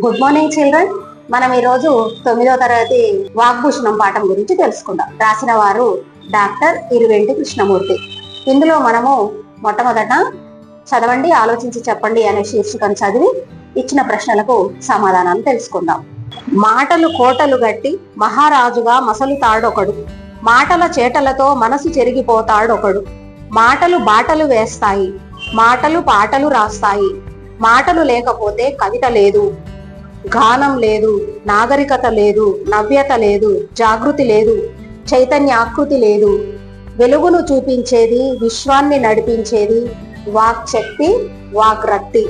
Good morning children. మనం ఈరోజు 9వ తరగతి వాగ్భూషణం పాఠం గురించి తెలుసుకుందాం. రాసిన వారు డాక్టర్ ఇరువెంటి కృష్ణమూర్తి. ఇందులో మనము మొట్టమొదట చదవండి, ఆలోచించి చెప్పండి అనే శీర్షికను చదివి ఇచ్చిన ప్రశ్నలకు సమాధానాలు తెలుసుకుందాం. మాటలు కోటలు గట్టి మహారాజుగా మసలుతాడొకడు, మాటల చేటలతో మనసు చెరిగిపోతాడొకడు. మాటలు బాటలు వేస్తాయి, మాటలు పాటలు రాస్తాయి. మాటలు లేకపోతే కవిత లేదు, గానం లేదు, నాగరికత లేదు, నవ్యత లేదు, జాగృతి లేదు, చైతన్యాకృతి లేదు. వెలుగును చూపించేది, విశ్వాన్ని నడిపించేది వాక్ శక్తి, వాగ్రక్తి.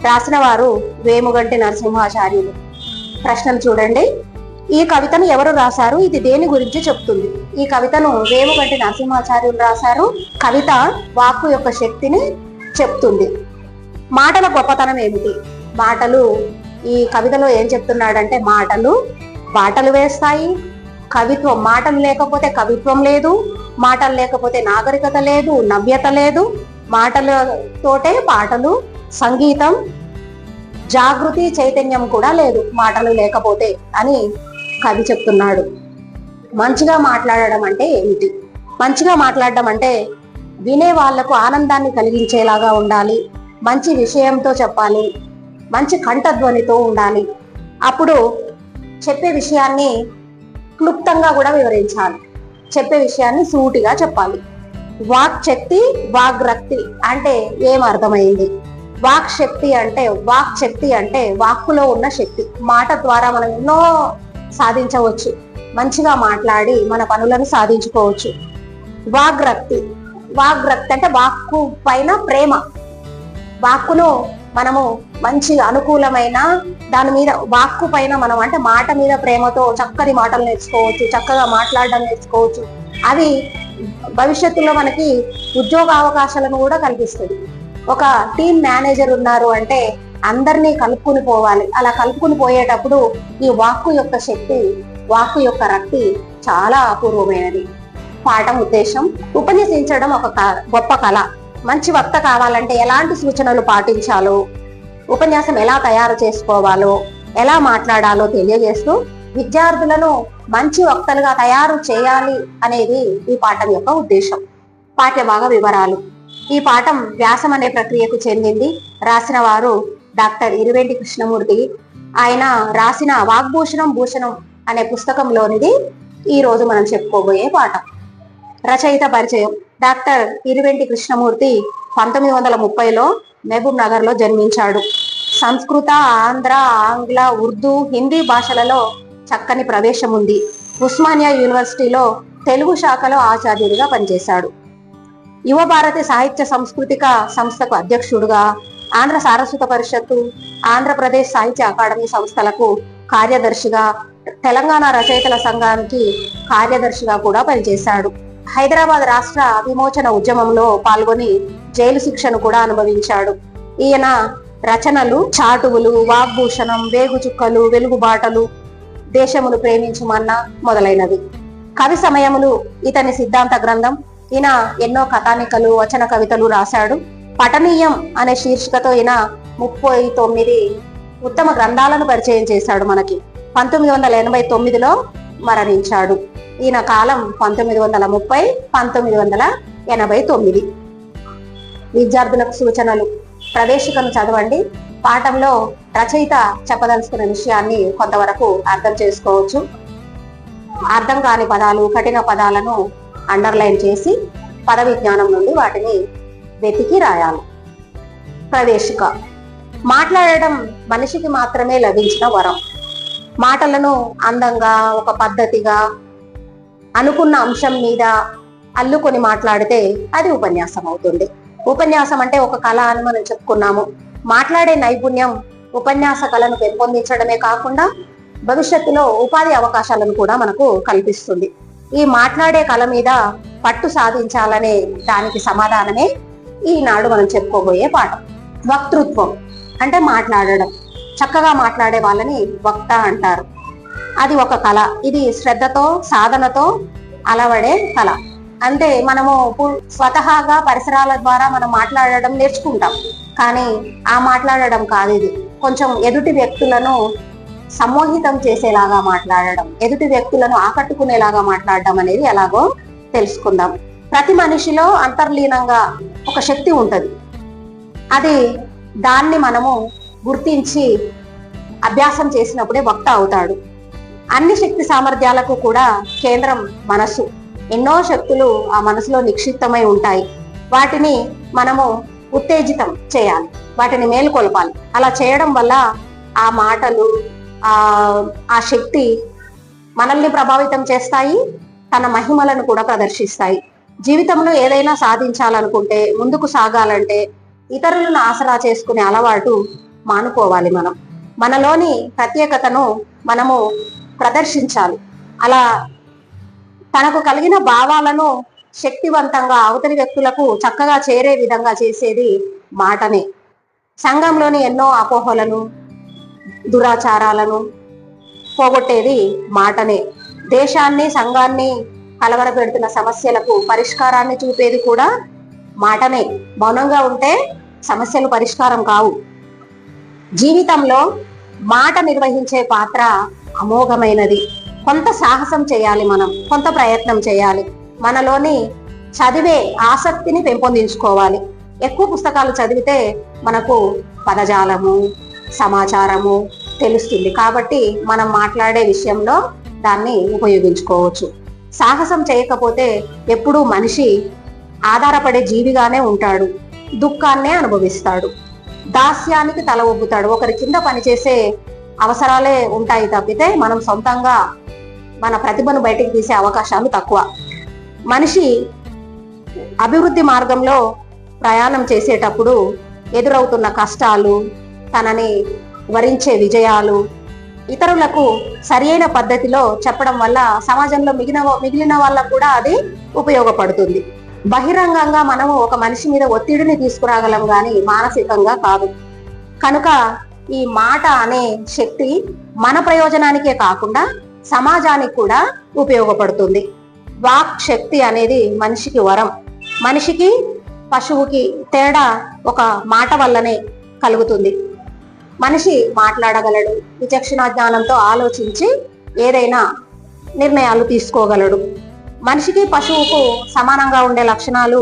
రాసిన వారు వేముగంటి నరసింహాచార్యులు. ప్రశ్నలు చూడండి. ఈ కవితను ఎవరు రాశారు? ఇది దేని గురించి చెప్తుంది? ఈ కవితను వేముగంటి నరసింహాచార్యులు రాశారు. కవిత వాక్కు యొక్క శక్తిని చెప్తుంది. మాటల గొప్పతనం ఏమిటి? మాటలు ఈ కవితలో ఏం చెప్తున్నాడంటే మాటలు బాటలు వేస్తాయి. కవిత్వం, మాటలు లేకపోతే కవిత్వం లేదు, మాటలు లేకపోతే నాగరికత లేదు, నవ్యత లేదు. మాటలతోటే పాటలు, సంగీతం, జాగృతి, చైతన్యం కూడా లేదు మాటలు లేకపోతే అని కవి చెప్తున్నాడు. మంచిగా మాట్లాడడం అంటే ఏమిటి? మంచిగా మాట్లాడడం అంటే వినే వాళ్లకు ఆనందాన్ని కలిగించేలాగా ఉండాలి, మంచి విషయంతో చెప్పాలి, మంచి కంఠధ్వనితో ఉండాలి. అప్పుడు చెప్పే విషయాన్ని క్లుప్తంగా కూడా వివరించాలి, చెప్పే విషయాన్ని సూటిగా చెప్పాలి. వాక్ శక్తి, వాగ్రక్తి అంటే ఏం అర్థమైంది? వాక్ శక్తి అంటే వాక్కులో ఉన్న శక్తి. మాట ద్వారా మనం ఎన్నో సాధించవచ్చు, మంచిగా మాట్లాడి మన పనులను సాధించుకోవచ్చు. వాగ్రక్తి అంటే వాక్కు పైన ప్రేమ. వాక్కును మనము మంచి అనుకూలమైన దాని మీద, వాక్కు పైన మనం అంటే మాట మీద ప్రేమతో చక్కని మాటలు నేర్చుకోవచ్చు, చక్కగా మాట్లాడడం నేర్చుకోవచ్చు. అవి భవిష్యత్తులో మనకి ఉద్యోగ అవకాశాలను కూడా కల్పిస్తుంది. ఒక టీం మేనేజర్ ఉన్నారు అంటే అందరినీ కలుపుకుని పోవాలి. అలా కలుపుకుని పోయేటప్పుడు ఈ వాక్కు యొక్క శక్తి, వాక్కు యొక్క రక్తి చాలా అపూర్వమైనది. పాఠం ఉద్దేశం: ఉపన్యసించడం ఒక గొప్ప కళ. మంచి వక్త కావాలంటే ఎలాంటి సూచనలు పాటించాలో, ఉపన్యాసం ఎలా తయారు చేసుకోవాలో, ఎలా మాట్లాడాలో తెలియజేస్తూ విద్యార్థులను మంచి వక్తలుగా తయారు చేయాలి అనేది ఈ పాఠం యొక్క ఉద్దేశం. పాఠ్యభాగ వివరాలు. ఈ పాఠం వ్యాసం అనే ప్రక్రియకు చెందింది. రాసిన వారు డాక్టర్ ఇరువెంటి కృష్ణమూర్తి. ఆయన రాసిన వాగ్భూషణం భూషణం అనే పుస్తకంలోనిది ఈ రోజు మనం చెప్పుకోబోయే పాఠం. రచయిత పరిచయం: డాక్టర్ ఇరువెంటి కృష్ణమూర్తి 1930లో మహబూబ్ నగర్ లో జన్మించాడు. సంస్కృత, ఆంధ్ర, ఆంగ్ల, ఉర్దూ, హిందీ భాషలలో చక్కని ప్రవేశం ఉంది. ఉస్మానియా యూనివర్సిటీలో తెలుగు శాఖలో ఆచార్యుడిగా పనిచేశాడు. యువ భారతి సాహిత్య సాంస్కృతిక సంస్థకు అధ్యక్షుడుగా, ఆంధ్ర సారస్వత పరిషత్తు, ఆంధ్రప్రదేశ్ సాహిత్య అకాడమీ సంస్థలకు కార్యదర్శిగా, తెలంగాణ రచయితల సంఘానికి కార్యదర్శిగా కూడా పనిచేశాడు. హైదరాబాద్ రాష్ట్ర విమోచన ఉద్యమంలో పాల్గొని జైలు శిక్షను కూడా అనుభవించాడు. ఈయన రచనలు చాటువులు, వాగ్భూషణం, వేగుచుక్కలు, వెలుగుబాటలు, దేశమును ప్రేమించుమన్న మొదలైనవి. కవి సమయములు ఇతని సిద్ధాంత గ్రంథం. ఈయన ఎన్నో కథానికలు, వచన కవితలు రాశాడు. పఠనీయం అనే శీర్షికతో ఈయన 39 ఉత్తమ గ్రంథాలను పరిచయం చేశాడు మనకి. 1989లో మరణించాడు. ఈయన కాలం 1930-1989. విద్యార్థులకు సూచనలు: ప్రవేశికను చదవండి. పాఠంలో రచయిత చెప్పదలుచుకున్న విషయాన్ని కొంతవరకు అర్థం చేసుకోవచ్చు. అర్థం కాని పదాలు, కఠిన పదాలను అండర్లైన్ చేసి పద విజ్ఞానం నుండి వాటిని వెతికి రాయాలి. ప్రవేశిక: మాట్లాడడం మనిషికి మాత్రమే లభించిన వరం. మాటలను అందంగా, ఒక పద్ధతిగా, అనుకున్న అంశం మీద అల్లుకొని మాట్లాడితే అది ఉపన్యాసం అవుతుంది. ఉపన్యాసం అంటే ఒక కళ అని మనం చెప్పుకున్నాము. మాట్లాడే నైపుణ్యం ఉపన్యాస కళను పెంపొందించడమే కాకుండా భవిష్యత్తులో ఉపాధి అవకాశాలను కూడా మనకు కల్పిస్తుంది. ఈ మాట్లాడే కళ మీద పట్టు సాధించాలనే దానికి సమాధానమే ఈనాడు మనం చెప్పుకోబోయే పాఠం. వక్తృత్వం అంటే మాట్లాడడం. చక్కగా మాట్లాడే వాళ్ళని వక్త అంటారు. అది ఒక కళ. ఇది శ్రద్ధతో, సాధనతో అలవడే కళ. అంటే మనము స్వతహాగా పరిసరాల ద్వారా మనం మాట్లాడడం నేర్చుకుంటాం, కానీ ఆ మాట్లాడడం కాదు ఇది. కొంచెం ఎదుటి వ్యక్తులను సమ్మోహితం చేసేలాగా మాట్లాడడం, ఎదుటి వ్యక్తులను ఆకట్టుకునేలాగా మాట్లాడడం అనేది ఎలాగో తెలుసుకుందాం. ప్రతి మనిషిలో అంతర్లీనంగా ఒక శక్తి ఉంటది. దాన్ని మనము గుర్తించి అభ్యాసం చేసినప్పుడే వక్త అవుతాడు. అన్ని శక్తి సామర్థ్యాలకు కూడా కేంద్రం మనసు. ఎన్నో శక్తులు ఆ మనసులో నిక్షిప్తమై ఉంటాయి. వాటిని మనము ఉత్తేజితం చేయాలి, వాటిని మేలుకొల్పాలి. అలా చేయడం వల్ల ఆ మాటలు, ఆ శక్తి మనల్ని ప్రభావితం చేస్తాయి, తన మహిమలను కూడా ప్రదర్శిస్తాయి. జీవితంలో ఏదైనా సాధించాలనుకుంటే, ముందుకు సాగాలంటే ఇతరులను ఆసరా చేసుకునే అలవాటు మానుకోవాలి. మనలోని ప్రత్యేకతను మనము ప్రదర్శించాలి. అలా తనకు కలిగిన భావాలను శక్తివంతంగా అవతలి వ్యక్తులకు చక్కగా చేరే విధంగా చేసేది మాటనే. సంఘంలోని ఎన్నో అపోహలను, దురాచారాలను పోగొట్టేది మాటనే. దేశాన్ని, సంఘాన్ని కలవరపెడుతున్న సమస్యలకు పరిష్కారాన్ని చూపేది కూడా మాటనే. మౌనంగా ఉంటే సమస్యలు పరిష్కారం కావు. జీవితంలో మాట నిర్వహించే పాత్ర అమోఘమైనది. కొంత సాహసం చేయాలి, కొంత ప్రయత్నం చేయాలి. మనలోని చదివే ఆసక్తిని పెంపొందించుకోవాలి. ఎక్కువ పుస్తకాలు చదివితే మనకు పదజాలము, సమాచారము తెలుస్తుంది. కాబట్టి మనం మాట్లాడే విషయంలో దాన్ని ఉపయోగించుకోవచ్చు. సాహసం చేయకపోతే ఎప్పుడూ మనిషి ఆధారపడే జీవిగానే ఉంటాడు, దుఃఖాన్నే అనుభవిస్తాడు, దాస్యానికి తల ఒగ్గుతాడు. ఒకరి కింద పనిచేసే అవసరాలే ఉంటాయి తప్పితే మనం సొంతంగా మన ప్రతిభను బయటికి తీసే అవకాశాలు తక్కువ. మనిషి అభివృద్ధి మార్గంలో ప్రయాణం చేసేటప్పుడు ఎదురవుతున్న కష్టాలు, తనని వరించే విజయాలు ఇతరులకు సరియైన పద్ధతిలో చెప్పడం వల్ల సమాజంలో మిగిలిన వాళ్ళకు కూడా అది ఉపయోగపడుతుంది. బహిరంగంగా మనము ఒక మనిషి మీద ఒత్తిడిని తీసుకురాగలం కానీ మానసికంగా కాదు. కనుక ఈ మాట అనే శక్తి మన ప్రయోజనానికే కాకుండా సమాజానికి కూడా ఉపయోగపడుతుంది. వాక్ శక్తి అనేది మనిషికి వరం. మనిషికి, పశువుకి తేడా ఒక మాట వల్లనే కలుగుతుంది. మనిషి మాట్లాడగలడు, విచక్షణ జ్ఞానంతో ఆలోచించి ఏదైనా నిర్ణయాలు తీసుకోగలడు. మనిషికి, పశువుకు సమానంగా ఉండే లక్షణాలు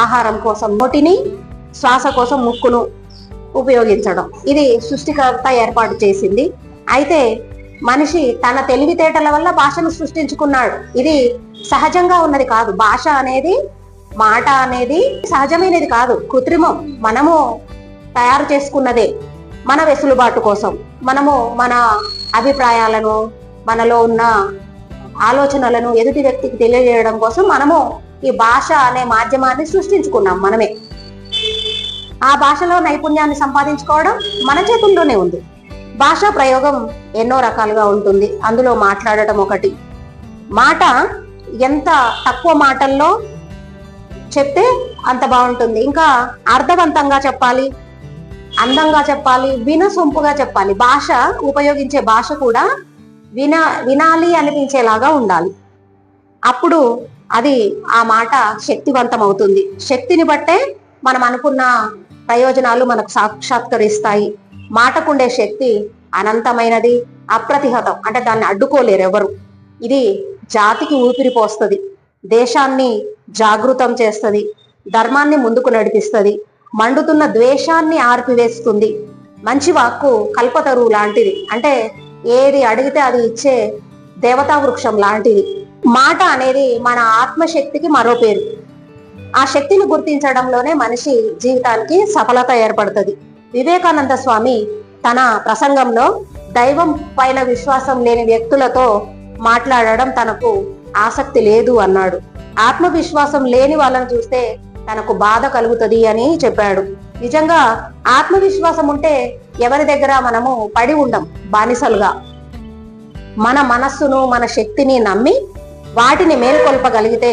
ఆహారం కోసం నోటిని, శ్వాస కోసం ముక్కును ఉపయోగించడం. ఇది సృష్టికర్త ఏర్పాటు చేసింది. అయితే మనిషి తన తెలివితేటల వల్ల భాషను సృష్టించుకున్నాడు. ఇది సహజంగా ఉన్నది కాదు. భాష అనేది, మాట అనేది సహజమైనది కాదు, కృత్రిమం. మనము తయారు చేసుకున్నదే మన వెసులుబాటు కోసం. మనము మన అభిప్రాయాలను, మనలో ఉన్న ఆలోచనలను ఎదుటి వ్యక్తికి తెలియజేయడం కోసం మనము ఈ భాష అనే మాధ్యమాన్ని సృష్టించుకున్నాం మనమే. ఆ భాషలో నైపుణ్యాన్ని సంపాదించుకోవడం మన చేతుల్లోనే ఉంది. భాషా ప్రయోగం ఎన్నో రకాలుగా ఉంటుంది. అందులో మాట్లాడటం ఒకటి. మాట ఎంత తక్కువ మాటల్లో చెప్తే అంత బాగుంటుంది. ఇంకా అర్థవంతంగా చెప్పాలి, అందంగా చెప్పాలి, వినసొంపుగా చెప్పాలి. భాష, ఉపయోగించే భాష కూడా వినాలి అనిపించేలాగా ఉండాలి. అప్పుడు అది, ఆ మాట శక్తివంతం అవుతుంది. శక్తిని బట్టే మనం అనుకున్న ప్రయోజనాలు మనకు సాక్షాత్కరిస్తాయి. మాటకుండే శక్తి అనంతమైనది, అప్రతిహతం. అంటే దాన్ని అడ్డుకోలేరు ఎవరు. ఇది జాతికి ఊపిరి పోస్తుంది, దేశాన్ని జాగృతం చేస్తుంది, ధర్మాన్ని ముందుకు నడిపిస్తుంది, మండుతున్న ద్వేషాన్ని ఆర్పివేస్తుంది. మంచి వాక్కు కల్పతరువు లాంటిది. అంటే ఏది అడిగితే అది ఇచ్చే దేవతా వృక్షం లాంటిది. మాట అనేది మన ఆత్మశక్తికి మరో పేరు. ఆ శక్తిని గుర్తించడంలోనే మనిషి జీవితానికి సఫలత ఏర్పడుతుంది. వివేకానంద స్వామి తన ప్రసంగంలో దైవం పైన విశ్వాసం లేని వ్యక్తులతో మాట్లాడడం తనకు ఆసక్తి లేదు అన్నాడు. ఆత్మవిశ్వాసం లేని వాళ్ళని చూస్తే తనకు బాధ కలుగుతుంది అని చెప్పాడు. నిజంగా ఆత్మవిశ్వాసం ఉంటే ఎవరి దగ్గర మనము పడి ఉండం బానిసలుగా. మన మనస్సును, మన శక్తిని నమ్మి వాటిని మేల్కొల్పగలిగితే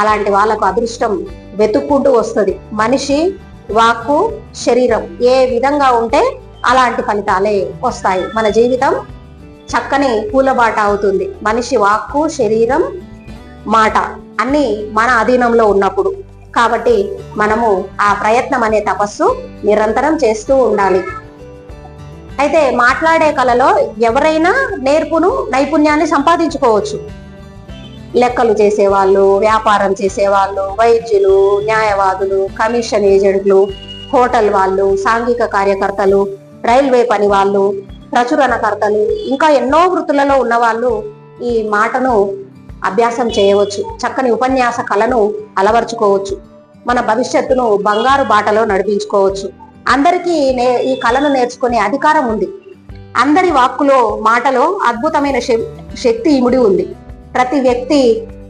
అలాంటి వాళ్ళకు అదృష్టం వెతుక్కుంటూ వస్తుంది. మనిషి వాక్కు, శరీరం ఏ విధంగా ఉంటే అలాంటి ఫలితాలే వస్తాయి. మన జీవితం చక్కని పూలబాట అవుతుంది. మనిషి వాక్కు, శరీరం, మాట అన్ని మన అధీనంలో ఉన్నప్పుడు. కాబట్టి మనము ఆ ప్రయత్నం అనే తపస్సు నిరంతరం చేస్తూ ఉండాలి. అయితే మాట్లాడే కళలో ఎవరైనా నేర్పును నైపుణ్యాన్ని సంపాదించుకోవచ్చు. లెక్కలు చేసేవాళ్ళు, వ్యాపారం చేసేవాళ్ళు, వైద్యులు, న్యాయవాదులు, కమిషన్ ఏజెంట్లు, హోటల్ వాళ్ళు, సాంఘిక కార్యకర్తలు, రైల్వే పని వాళ్ళు, ప్రచురణకర్తలు, ఇంకా ఎన్నో వృత్తులలో ఉన్న వాళ్ళు ఈ మాటను అభ్యాసం చేయవచ్చు. చక్కని ఉపన్యాస కళను అలవర్చుకోవచ్చు. మన భవిష్యత్తును బంగారు బాటలో నడిపించుకోవచ్చు. అందరికీ ఈ కళను నేర్చుకునే అధికారం ఉంది. అందరి వాక్కులో, మాటలో అద్భుతమైన శక్తి ఇమిడి ఉంది. ప్రతి వ్యక్తి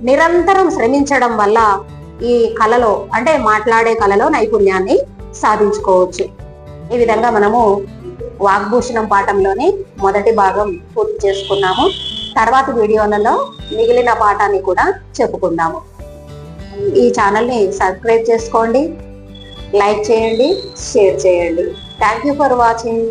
నిరంతరం శ్రమించడం వల్ల ఈ కళలో, అంటే మాట్లాడే కళలో నైపుణ్యాన్ని సాధించుకోవచ్చు. ఈ విధంగా మనము వాగ్భూషణం పాఠంలోని మొదటి భాగం పూర్తి చేసుకున్నాము. తర్వాత వీడియోలలో మిగిలిన పాఠాన్ని కూడా చెప్పుకుందాము. ఈ ఛానల్ని సబ్స్క్రైబ్ చేసుకోండి, లైక్ చేయండి, షేర్ చేయండి. Thank you for watching.